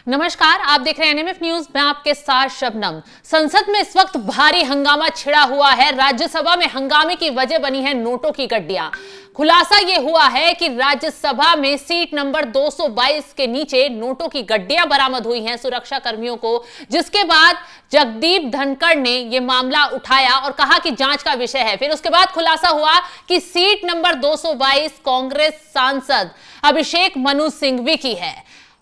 नमस्कार, आप देख रहे हैं एनएमएफ न्यूज। मैं आपके साथ शबनम। संसद में इस वक्त भारी हंगामा छिड़ा हुआ है। राज्यसभा में हंगामे की वजह बनी है नोटों की गड्डियां। खुलासा यह हुआ है कि राज्यसभा में सीट नंबर 222 के नीचे नोटों की गड्डियां बरामद हुई हैं सुरक्षा कर्मियों को, जिसके बाद जगदीप धनखड़ ने यह मामला उठाया और कहा कि जांच का विषय है। फिर उसके बाद खुलासा हुआ कि सीट नंबर 222 कांग्रेस सांसद अभिषेक मनु सिंघवी की है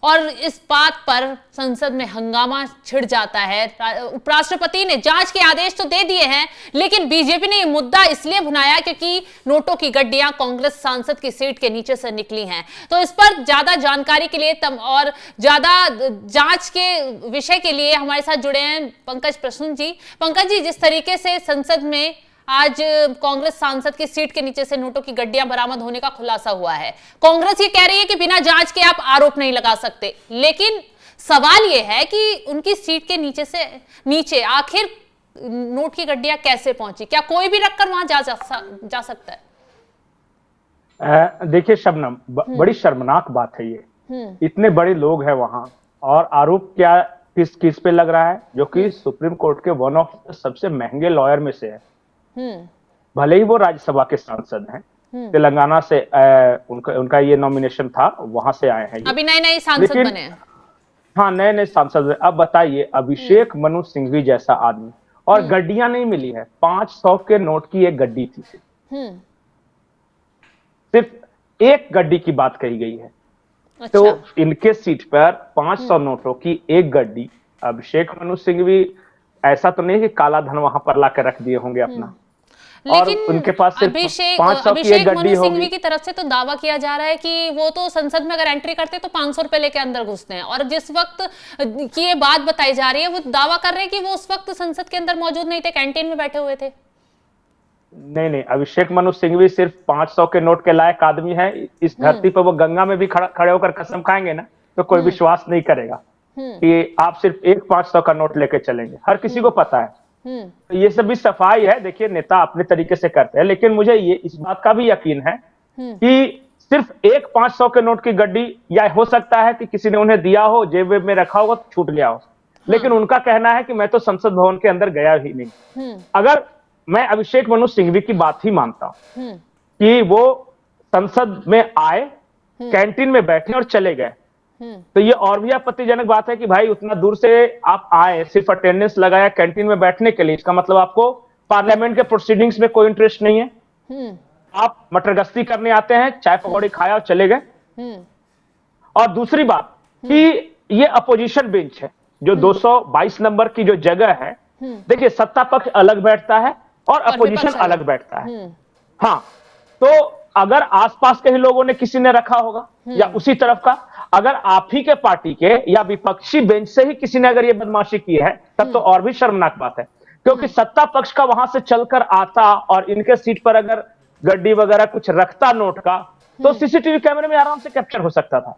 और इस बात पर संसद में हंगामा छिड़ जाता है। उपराष्ट्रपति ने जांच के आदेश तो दे दिए हैं, लेकिन बीजेपी ने यह मुद्दा इसलिए भुनाया क्योंकि नोटों की गड्डियां कांग्रेस सांसद की सीट के नीचे से निकली हैं। तो इस पर ज्यादा जानकारी के लिए और ज्यादा जांच के विषय के लिए हमारे साथ जुड़े हैं पंकज प्रसून जी। पंकज जी, जिस तरीके से संसद में आज कांग्रेस सांसद की सीट के नीचे से नोटों की गड्डियां बरामद होने का खुलासा हुआ है, कांग्रेस ये कह रही है कि बिना जांच के आप आरोप नहीं लगा सकते, लेकिन सवाल ये है कि उनकी सीट के नीचे आखिर नोट की गड्डियां कैसे पहुंची? क्या कोई भी रखकर वहां जा सकता है? देखिए शबनम, बड़ी शर्मनाक बात है ये। इतने बड़े लोग हैं वहां और आरोप क्या किस पे लग रहा है, जो कि सुप्रीम कोर्ट के वन ऑफ सबसे महंगे लॉयर में से है। भले ही वो राज्यसभा के सांसद हैं, तेलंगाना से उनका ये नॉमिनेशन था, वहां से आए हैं। अभी नए सांसद बने हैं। हाँ, नए सांसद। अब बताइए, अभिषेक मनु सिंघवी जैसा आदमी, और गड्डियां नहीं मिली है। 500 के नोट की एक गड्डी थी, सिर्फ एक गड्डी की बात कही गई है। अच्छा। तो इनके सीट पर 500 नोटों की एक गड्डी। अभिषेक मनु सिंघवी ऐसा तो नहीं कि काला धन वहां पर लाकर रख दिए होंगे अपना, लेकिन उनके पास सिर्फ 500 की एक गड्डी होगी। सिंघवी की तरफ से तो दावा किया जा रहा है कि वो तो संसद में अगर एंट्री करते तो 500 रुपए लेके अंदर घुसते हैं, और जिस वक्त की ये बात बताई जा रही है वो दावा कर रहे हैं कि वो उस वक्त संसद के अंदर मौजूद नहीं थे, कैंटीन में बैठे हुए थे। नहीं, अभिषेक मनु सिंघवी सिर्फ 500 के नोट के लायक आदमी है। इस धरती पर वो गंगा में भी खड़े होकर कसम खाएंगे ना, तो कोई विश्वास नहीं करेगा कि आप सिर्फ एक 500 का नोट लेके चलेंगे। हर किसी को पता है। तो ये सब भी सफाई है। देखिए, नेता अपने तरीके से करते हैं, लेकिन मुझे ये इस बात का भी यकीन है कि सिर्फ एक 500 के नोट की गड्डी, या हो सकता है कि किसी ने उन्हें दिया हो, जेब में रखा होगा तो छूट गया हो, लेकिन उनका कहना है कि मैं तो संसद भवन के अंदर गया ही नहीं। अगर मैं अभिषेक मनु सिंघवी की बात ही मानता हूं कि वो संसद में आए, कैंटीन में बैठे और चले गए, तो ये और भी आपत्तिजनक बात है कि भाई उतना दूर से आप आए, सिर्फ अटेंडेंस लगाया कैंटीन में बैठने के लिए। इसका मतलब आपको पार्लियामेंट के प्रोसीडिंग्स में कोई इंटरेस्ट नहीं है। आप मटरगश्ती करने आते हैं, चाय पकौड़ी खाया और चले गए। और दूसरी बात कि ये अपोजिशन बेंच है, जो 222 नंबर की जो जगह है। देखिए, सत्ता पक्ष अलग बैठता है और अपोजिशन अलग बैठता है। हाँ, तो अगर आसपास के ही लोगों ने, किसी ने रखा होगा, या उसी तरफ का, अगर आप ही के पार्टी के या विपक्षी बेंच से ही किसी ने अगर ये बदमाशी की है, तब तो और भी शर्मनाक बात है। क्योंकि सत्ता पक्ष का वहां से चलकर आता और इनके सीट पर अगर गड्डी वगैरह कुछ रखता नोट का, तो सीसीटीवी कैमरे में आराम से कैप्चर हो सकता था।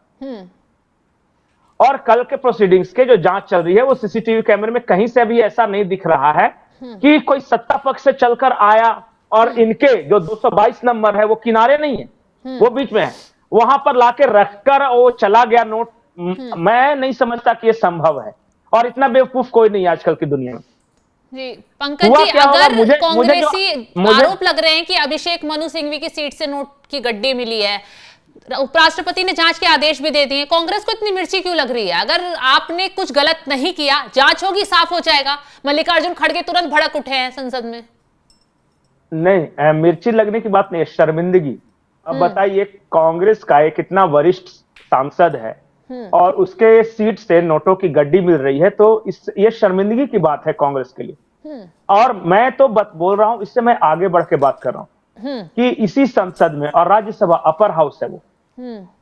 और कल के प्रोसीडिंग्स के जो जांच चल रही है, वो सीसीटीवी कैमरे में कहीं से भी ऐसा नहीं दिख रहा है कि कोई सत्ता पक्ष से चलकर आया और इनके जो 222 नंबर है वो किनारे नहीं है, वो बीच में है, वहां पर लाके रखकर वो चला गया नोट। मैं नहीं समझता कि ये संभव है, और इतना बेवकूफ कोई नहीं आजकल की दुनिया में। जी पंकज जी, अगर कांग्रेसी आरोप लग रहे हैं कि अभिषेक मनु सिंघवी की सीट से नोट की गड्डी मिली है, उपराष्ट्रपति ने जांच के आदेश भी दे दिए, कांग्रेस को इतनी मिर्ची क्यों लग रही है? अगर आपने कुछ गलत नहीं किया, जांच होगी, साफ हो जाएगा। मल्लिकार्जुन खड़गे तुरंत भड़क उठे हैं संसद में। नहीं, मिर्ची लगने की बात नहीं है, शर्मिंदगी। अब बताइए, कांग्रेस का एक इतना वरिष्ठ सांसद है और उसके सीट से नोटों की गड्डी मिल रही है, तो ये शर्मिंदगी की बात है कांग्रेस के लिए। और मैं तो बोल रहा हूं, इससे मैं आगे बढ़ के बात कर रहा हूं कि इसी संसद में, और राज्यसभा अपर हाउस है वो,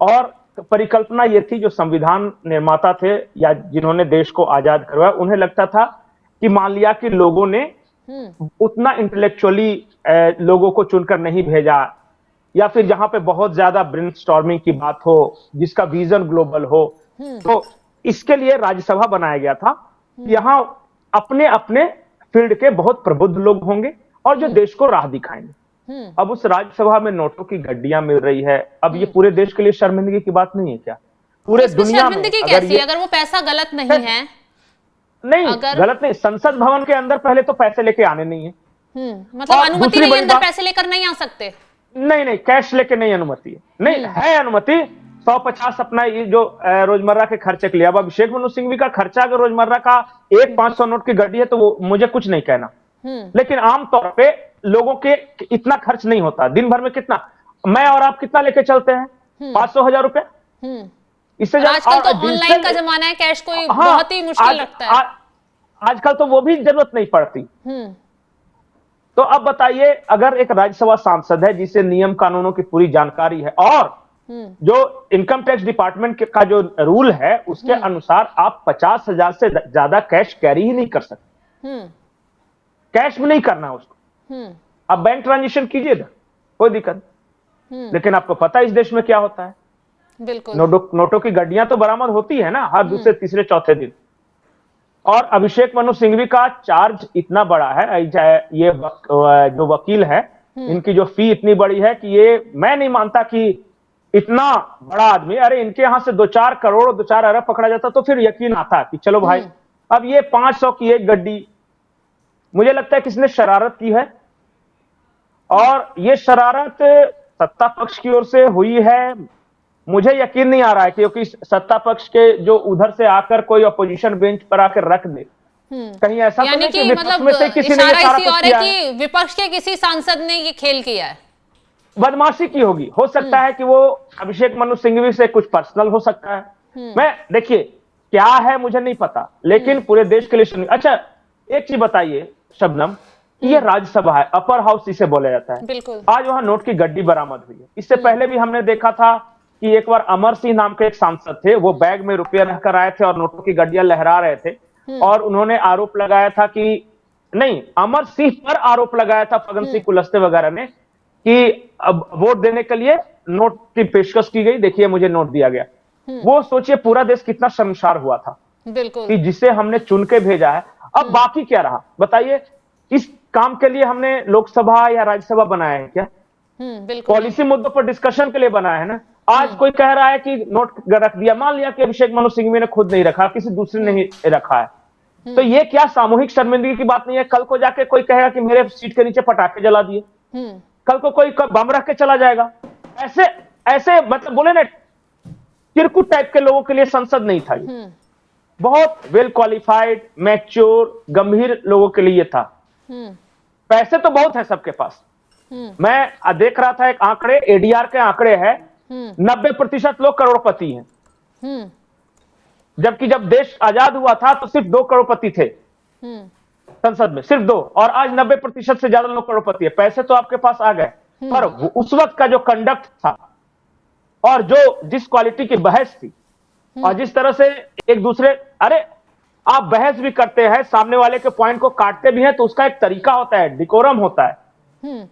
और परिकल्पना ये थी, जो संविधान निर्माता थे या जिन्होंने देश को आजाद करवाया, उन्हें लगता था कि मान लिया कि लोगों ने उतना इंटेलेक्चुअली लोगों को चुनकर नहीं भेजा, या फिर जहां पे बहुत ज्यादा ब्रेनस्टॉर्मिंग की बात हो, जिसका विजन ग्लोबल हो, तो इसके लिए राज्यसभा बनाया गया था। यहां अपने अपने फील्ड के बहुत प्रबुद्ध लोग होंगे और जो देश को राह दिखाएंगे। अब उस राज्यसभा में नोटों की गड्डियां मिल रही है, अब ये पूरे देश के लिए शर्मिंदगी की बात नहीं है क्या? पूरे इसमें दुनिया में शर्मिंदगी अगर कैसी ये है अगर वो पैसा गलत नहीं है? नहीं अगर गलत नहीं, संसद भवन के अंदर पहले तो पैसे लेके आने नहीं है। मतलब और अनुमति दूसरी नहीं है, बड़ी अंदर बात, पैसे लेकर नहीं आ सकते? नहीं नहीं कैश लेके नहीं अनुमति है, नहीं है अनुमति 150 अपना ये जो रोजमर्रा के खर्चे के लिए। अब अभिषेक मनु सिंघवी का खर्चा अगर रोजमर्रा का एक 500 नोट की गड्डी है तो वो मुझे कुछ नहीं कहना, लेकिन आमतौर पे लोगों के इतना खर्च नहीं होता। दिन भर में कितना मैं और आप कितना लेके चलते हैं? 500-1000 रुपए। इससे आजकल तो ऑनलाइन का जमाना है, कैश कोई बहुत ही मुश्किल लगता है। आजकल तो वो भी जरूरत नहीं पड़ती। तो अब बताइए, अगर एक राज्यसभा सांसद है जिसे नियम कानूनों की पूरी जानकारी है और जो इनकम टैक्स डिपार्टमेंट का जो रूल है उसके अनुसार आप 50,000 से ज्यादा कैश कैरी ही नहीं कर सकते, कैश में नहीं करना है उसको। आप बैंक ट्रांजेक्शन कीजिएगा, कोई दिक्कत, लेकिन आपको पता है इस देश में क्या होता है? बिल्कुल। नोटों की गड्डियां तो बरामद होती है ना हर दूसरे तीसरे चौथे दिन। और अभिषेक मनु सिंघवी का चार्ज इतना बड़ा है, ये जो वकील है इनकी जो फी इतनी बड़ी है कि ये मैं नहीं मानता कि इतना बड़ा आदमी, अरे इनके यहां से 2-4 करोड़ 2-4 अरब पकड़ा जाता तो फिर यकीन आता कि चलो भाई। अब ये 500 की एक गड्डी, मुझे लगता है किसने शरारत की है, और ये शरारत सत्ता पक्ष की ओर से हुई है। मुझे यकीन नहीं आ रहा है क्योंकि सत्ता पक्ष के जो उधर से आकर कोई अपोजिशन बेंच पर आकर रख दे, कहीं ऐसा तो नहीं कि विपक्ष में से किसी ने ये सारा कुछ किया है कि विपक्ष के किसी सांसद ने ये खेल किया है, बदमाशी की होगी। हो सकता है कि वो अभिषेक मनु सिंघवी से कुछ पर्सनल हो सकता है। मैं देखिए क्या है मुझे नहीं पता, लेकिन पूरे देश के लिए अच्छा एक चीज बताइए शबनम, ये राज्यसभा है, अपर हाउस इसे बोला जाता है। बिल्कुल। आज वहां नोट की गड्डी बरामद हुई है। इससे पहले भी हमने देखा था कि एक बार अमर सिंह नाम के एक सांसद थे, वो बैग में रुपया रखकर आए थे और नोटों की गड्डियां लहरा रहे थे, और उन्होंने आरोप लगाया था कि नहीं, अमर सिंह पर आरोप लगाया था फग्गन सिंह कुलस्ते वगैरह ने कि अब वोट देने के लिए नोट की पेशकश की गई, देखिए मुझे नोट दिया गया। वो सोचिए पूरा देश कितना शर्मसार हुआ था। बिल्कुल। कि जिसे हमने चुन के भेजा है। अब बाकी क्या रहा बताइए, इस काम के लिए हमने लोकसभा या राज्यसभा बनाया है क्या? बिल्कुल। पॉलिसी मुद्दों पर डिस्कशन के लिए बनाया है ना। आज कोई कह रहा है कि नोट रख दिया, मान लिया कि अभिषेक मनु सिंघवी ने खुद नहीं रखा, किसी दूसरे ने ही रखा है, तो ये क्या सामूहिक शर्मिंदगी की बात नहीं है? कल को जाके कोई कहेगा कि मेरे सीट के नीचे पटाखे जला दिए, कल को कोई बम रख के चला जाएगा। ऐसे ऐसे मतलब बोले ना चिरकुट टाइप के लोगों के लिए संसद नहीं था ये। बहुत वेल क्वालिफाइड मैच्योर गंभीर लोगों के लिए था। पैसे तो बहुत है सबके पास। मैं देख रहा था एक आंकड़े, एडीआर के आंकड़े हैं, 90% लोग करोड़पति हैं, जबकि जब देश आजाद हुआ था तो सिर्फ 2 करोड़पति थे संसद में, सिर्फ 2, और आज 90% से ज्यादा लोग करोड़पति है। पैसे तो आपके पास आ गए, पर उस वक्त का जो कंडक्ट था और जिस क्वालिटी की बहस थी और जिस तरह से एक दूसरे, अरे आप बहस भी करते हैं, सामने वाले के पॉइंट को काटते भी हैं, तो उसका एक तरीका होता है, डिकोरम होता है।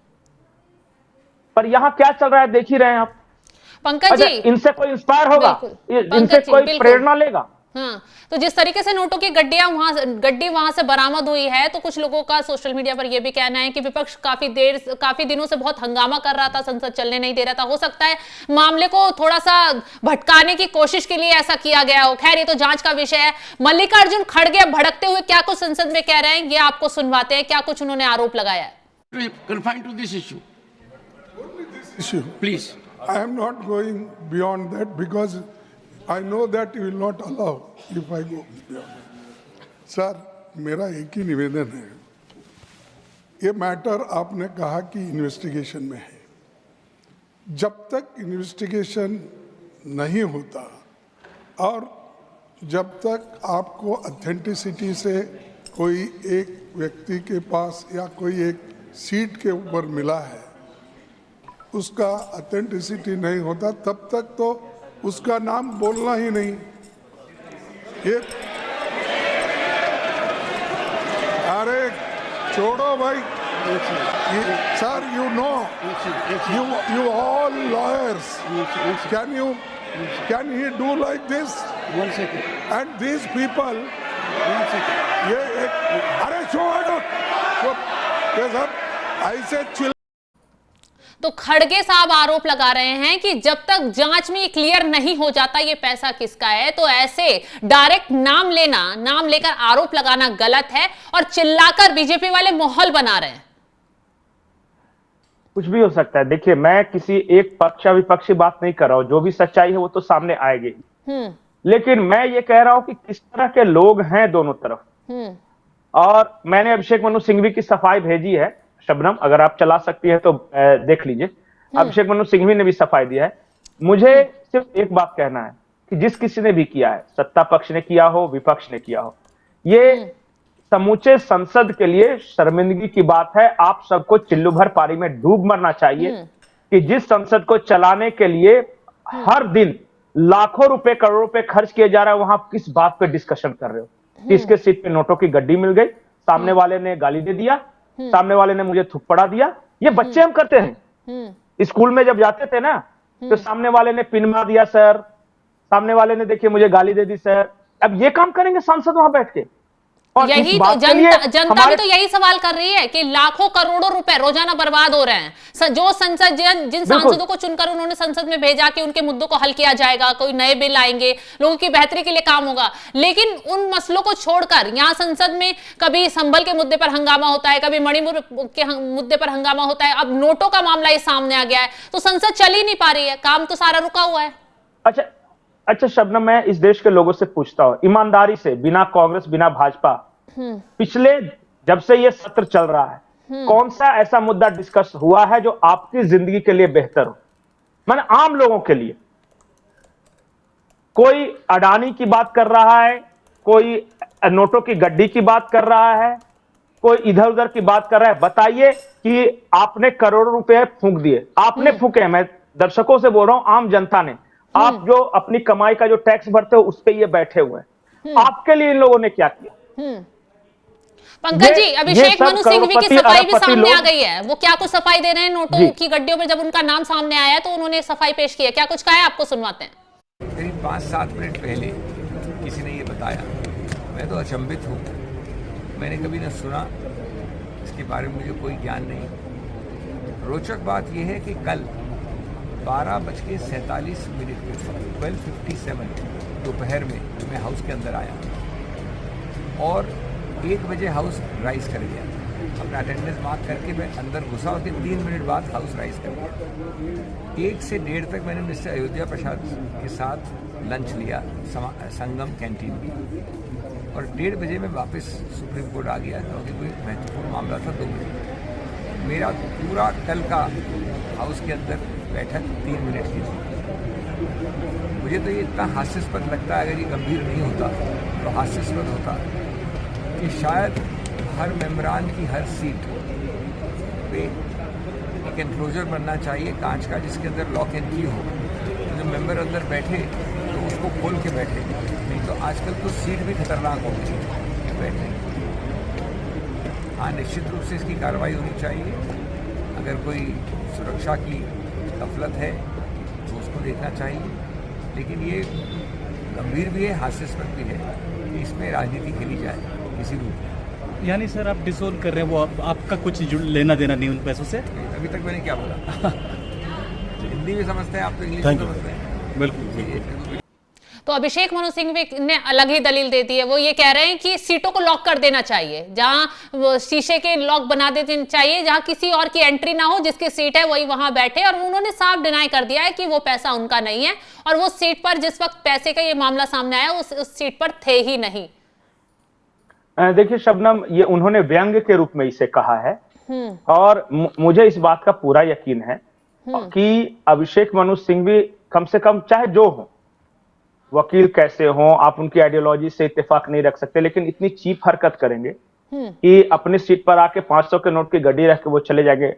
पर यहां क्या चल रहा है देख ही रहे हैं आप। पंकज जी, इनसे कोई इंस्पायर होगा, इनसे कोई प्रेरणा लेगा? हाँ, तो जिस तरीके से नोटों की गड्डी वहां से बरामद हुई है, तो कुछ लोगों का सोशल मीडिया पर यह भी कहना है कि विपक्ष काफी दिनों से बहुत हंगामा कर रहा था, संसद चलने नहीं दे रहा था। हो सकता है मामले को थोड़ा सा भटकाने की कोशिश के लिए ऐसा किया गया हो। खैर ये तो जांच का विषय है। मल्लिकार्जुन खड़गे भड़कते हुए क्या कुछ संसद में कह रहे हैं, ये आपको सुनवाते हैं, क्या कुछ उन्होंने आरोप लगाया है। Confined to this issue. Issue. Please. I am not going beyond that because I know that you will not allow if I go beyond. Sir, मेरा एक ही निवेदन है, ये मैटर आपने कहा कि इन्वेस्टिगेशन में है, जब तक इन्वेस्टिगेशन नहीं होता और जब तक आपको ऑथेंटिसिटी से कोई एक व्यक्ति के पास या कोई एक सीट के ऊपर मिला है, उसका ऑथेंटिसिटी नहीं होता, तब तक तो उसका नाम बोलना ही नहीं। ये अरे छोड़ो भाई sir, you know, you all lawyers, can he do like this? 1 second. And these people, 1 second. ये एक, अरे छोड़ो, ये सब ऐसे चिल तो खड़गे साहब आरोप लगा रहे हैं कि जब तक जांच में क्लियर नहीं हो जाता ये पैसा किसका है, तो ऐसे डायरेक्ट नाम लेकर आरोप लगाना गलत है और चिल्लाकर बीजेपी वाले माहौल बना रहे हैं। कुछ भी हो सकता है। देखिए, मैं किसी एक पक्ष या विपक्ष की बात नहीं कर रहा हूं, जो भी सच्चाई है वो तो सामने आएगी। लेकिन मैं ये कह रहा हूं कि किस तरह के लोग हैं दोनों तरफ। और मैंने अभिषेक मनु सिंघवी की सफाई भेजी है, शबनम अगर आप चला सकती है तो देख लीजिए। अभिषेक मनु सिंघवी ने भी सफाई दिया है। मुझे सिर्फ एक बात कहना है कि जिस किसी ने भी किया है, सत्ता पक्ष ने किया हो, विपक्ष ने किया हो, ये समूचे संसद के लिए शर्मिंदगी की बात है। आप सबको चिल्लू भर पानी में डूब मरना चाहिए कि जिस संसद को चलाने के लिए हर दिन लाखों रुपए करोड़ों रुपए खर्च किए जा रहे हैं, वहां किस बात पे डिस्कशन कर रहे हो? किसके सीट पे नोटों की गड्डी मिल गई, सामने वाले ने गाली दे दिया, सामने वाले ने मुझे थप्पड़ा दिया। ये बच्चे हम करते हैं। स्कूल में जब जाते थे ना, तो सामने वाले ने पिन मार दिया सर, सामने वाले ने देखिए मुझे गाली दे दी सर। अब ये काम करेंगे सांसद वहां बैठ के? और यही तो जनता भी तो यही सवाल कर रही है कि लाखों करोड़ों रुपए रोजाना बर्बाद हो रहे हैं। जो संसद जिन सांसदों को चुनकर उन्होंने संसद में भेजा कि उनके मुद्दों को हल किया जाएगा, कोई नए बिल आएंगे, लोगों की बेहतरी के लिए काम होगा, लेकिन उन मसलों को छोड़कर यहाँ संसद में कभी संभल के मुद्दे पर हंगामा होता है, कभी मणिपुर के मुद्दे पर हंगामा होता है, अब नोटों का मामला ये सामने आ गया है, तो संसद चल ही नहीं पा रही है, काम तो सारा रुका हुआ है। अच्छा शबनम, मैं इस देश के लोगों से पूछता हूं ईमानदारी से, बिना कांग्रेस बिना भाजपा, पिछले जब से ये सत्र चल रहा है, कौन सा ऐसा मुद्दा डिस्कस हुआ है जो आपकी जिंदगी के लिए बेहतर हो? माने आम लोगों के लिए। कोई अडानी की बात कर रहा है, कोई नोटों की गड्डी की बात कर रहा है, कोई इधर उधर की बात कर रहा है। बताइए कि आपने करोड़ों रुपए फूंक दिए, आपने फूके, मैं दर्शकों से बोल रहा हूं, आम जनता ने। आप जो अपनी कमाई का जो टैक्स भरते हो उस पे ये बैठे हुए हैं, आपके लिए इन लोगों ने क्या किया? पंकज जी, अभिषेक मनु सिंघवी की सफाई भी सामने आ गई है। वो क्या कुछ सफाई दे रहे हैं नोटों की गड्डियों पर? जब उनका नाम सामने आया है तो उन्होंने सफाई पेश की है, क्या कुछ कहा है, आपको सुनवाते हैं। करीब 5-7 मिनट पहले किसी ने ये बताया, मैं तो अचंभित हूँ। मैंने कभी न सुना, इसके बारे में मुझे कोई ज्ञान नहीं। रोचक बात यह है कि कल 12:47 पे 12:57 दोपहर में मैं हाउस के अंदर आया और 1 बजे हाउस राइज कर गया। अपना अटेंडेंस मार्क करके मैं अंदर घुसा और 3 मिनट बाद हाउस राइज कर गया। 1 से 1:30 तक मैंने मिस्टर अयोध्या प्रसाद के साथ लंच लिया संगम कैंटीन में, और 1:30 बजे मैं वापस सुप्रीम कोर्ट आ गया क्योंकि कोई महत्वपूर्ण मामला था। 2 बजे मेरा पूरा कल का हाउस के अंदर बैठक 3 मिनट की थी। मुझे तो ये इतना हास्यास्पद लगता है, अगर ये गंभीर नहीं होता तो हास्यास्पद होता कि शायद हर मेंबरान की हर सीट पे एक एनक्लोजर बनना चाहिए कांच का, जिसके अंदर लॉक एंड की हो। तो जो मेंबर अंदर बैठे तो उसको खोल के बैठे, नहीं तो आजकल तो सीट भी खतरनाक हो गई बैठने। हाँ, निश्चित रूप से इसकी कार्रवाई होनी चाहिए। अगर कोई सुरक्षा की गफलत है तो उसको देखना चाहिए, लेकिन ये गंभीर भी है, हास्यास्पद भी है कि इसमें राजनीति खेली जाए किसी रूप में। यानी सर आप डिसोल्व कर रहे हैं, वो आपका कुछ लेना देना नहीं उन पैसों से? अभी तक मैंने क्या बोला? हिंदी में समझते हैं आप, तो इंग्लिश में समझते हैं। बिल्कुल। तो अभिषेक मनु सिंघवी ने अलग ही दलील दे दी है। वो ये कह रहे हैं कि सीटों को लॉक कर देना चाहिए, जहां शीशे के लॉक बना देने चाहिए, जहां किसी और की एंट्री ना हो, जिसकी सीट है वही वहां बैठे। और उन्होंने साफ डिनाई कर दिया है कि वो पैसा उनका नहीं है और वो सीट पर जिस वक्त पैसे का ये मामला सामने आया उस सीट पर थे ही नहीं। देखिए शबनम, ये उन्होंने व्यंग्य के रूप में इसे कहा है और मुझे इस बात का पूरा यकीन है कि अभिषेक मनु सिंघवी कम से कम, चाहे जो हो, वकील कैसे हो, आप उनकी आइडियोलॉजी से इत्तेफाक नहीं रख सकते, लेकिन इतनी चीप हरकत करेंगे कि अपनी सीट पर आके 500 के नोट की गड्डी रख के वो चले जाएंगे।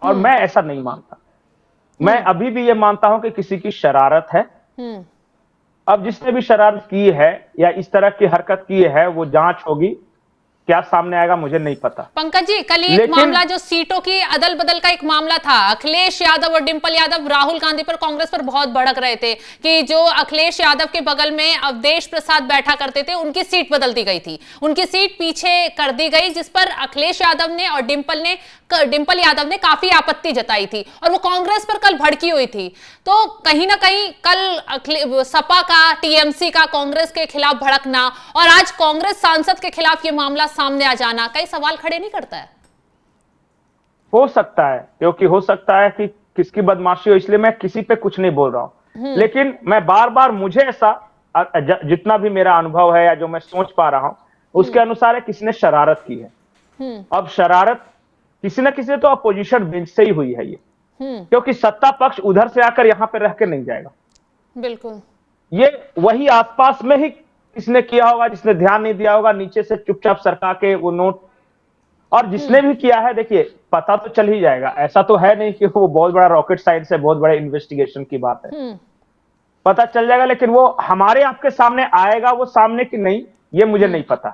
और मैं ऐसा नहीं मानता। मैं अभी भी ये मानता हूं कि किसी की शरारत है। अब जिसने भी शरारत की है या इस तरह की हरकत की है, वो जांच होगी क्या सामने आएगा मुझे नहीं पता। पंकज जी, कल एक लेकिन मामला जो सीटों की अदल बदल का एक मामला था, अखिलेश यादव और डिंपल यादव राहुल गांधी पर, कांग्रेस पर बहुत भड़क रहे थे कि जो अखिलेश यादव के बगल में अवधेश प्रसाद बैठा करते थे उनकी सीट बदल दी गई थी, उनकी सीट पीछे कर दी गई, जिस पर अखिलेश यादव ने और डिंपल यादव ने काफी आपत्ति जताई थी और वो कांग्रेस पर कल भड़की हुई थी। तो कहीं ना कहीं कल सपा का, टीएमसी का कांग्रेस के खिलाफ भड़कना और आज कांग्रेस सांसद के खिलाफ ये मामला सामने आ जाना कई सवाल खड़े नहीं करता है? हो सकता है, क्योंकि हो सकता है कि किसकी बदमाशी हो, इसलिए मैं किसी पे कुछ नहीं बोल रहा हूं। लेकिन मैं बार बार, मुझे ऐसा जितना भी मेरा अनुभव है या जो मैं सोच पा रहा हूं उसके अनुसार है किसी ने शरारत की है। अब शरारत किसी न किसी तो अपोजिशन बेंच से ही हुई है ये, क्योंकि सत्ता पक्ष उधर से आकर यहां पे रह के नहीं जाएगा। बिल्कुल, ये वही आसपास में ही किसने किया होगा, जिसने ध्यान नहीं दिया होगा, नीचे से चुपचाप सरका के वो नोट, और जिसने भी किया है देखिए पता तो चल ही जाएगा। ऐसा तो है नहीं कि वो बहुत बड़ा रॉकेट साइंस है, बहुत बड़े इन्वेस्टिगेशन की बात है, पता चल जाएगा। लेकिन वो हमारे आपके सामने आएगा वो सामने की नहीं, ये मुझे नहीं पता।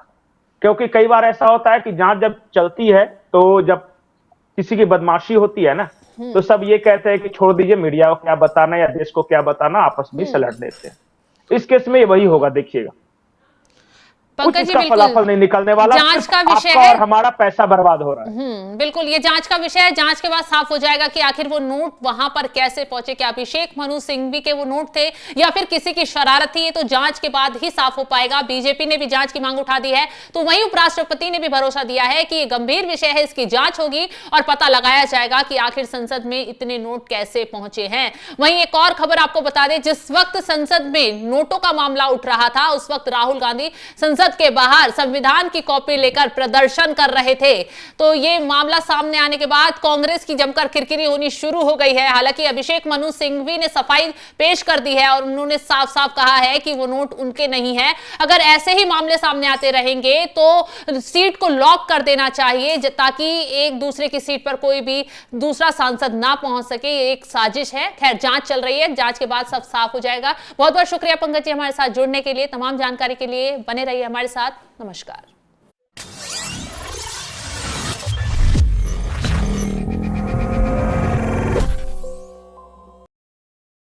क्योंकि कई बार ऐसा होता है कि जांच जब चलती है तो जब किसी की बदमाशी होती है ना, तो सब ये कहते हैं कि छोड़ दीजिए, मीडिया को क्या बताना या देश को क्या बताना, आपस में सलट देते हैं। इस केस में ये वही होगा, देखिएगा कुछ इसका फलाफल नहीं निकलने वाला, जांच का विषय आपका है और हमारा पैसा बर्बाद हो रहा है। बिल्कुल, ये जांच का विषय है। जांच के बाद साफ हो जाएगा कि आखिर वो नोट वहां पर कैसे पहुंचे, क्या अभिषेक मनु सिंघवी के वो नोट थे या फिर किसी की शरारत थी, ये तो जांच के बाद ही साफ हो पाएगा। बीजेपी ने भी जांच की मांग उठा दी है, तो वहीं उपराष्ट्रपति ने भी भरोसा दिया है कि ये गंभीर विषय है, इसकी जांच होगी और पता लगाया जाएगा कि आखिर संसद में इतने नोट कैसे पहुंचे हैं। वहीं एक और खबर आपको बता दें, जिस वक्त संसद में नोटों का मामला उठ रहा था उस वक्त राहुल गांधी संसद के बाहर संविधान की कॉपी लेकर प्रदर्शन कर रहे थे। तो ये मामला सामने आने के बाद कांग्रेस की जमकर किरकिरी होनी शुरू हो गई है। हालांकि अभिषेक मनु सिंघवी ने सफाई पेश कर दी है और उन्होंने साफ साफ कहा है कि वो नोट उनके नहीं है। अगर ऐसे ही मामले सामने आते रहेंगे तो सीट को लॉक कर देना चाहिए, ताकि एक दूसरे की सीट पर कोई भी दूसरा सांसद ना पहुंच सके। ये एक साजिश है। खैर, जांच चल रही है, जांच के बाद सब साफ हो जाएगा। बहुत बहुत शुक्रिया पंकज जी हमारे साथ जुड़ने के लिए। तमाम जानकारी के लिए बने रहिए हमारे साथ। नमस्कार।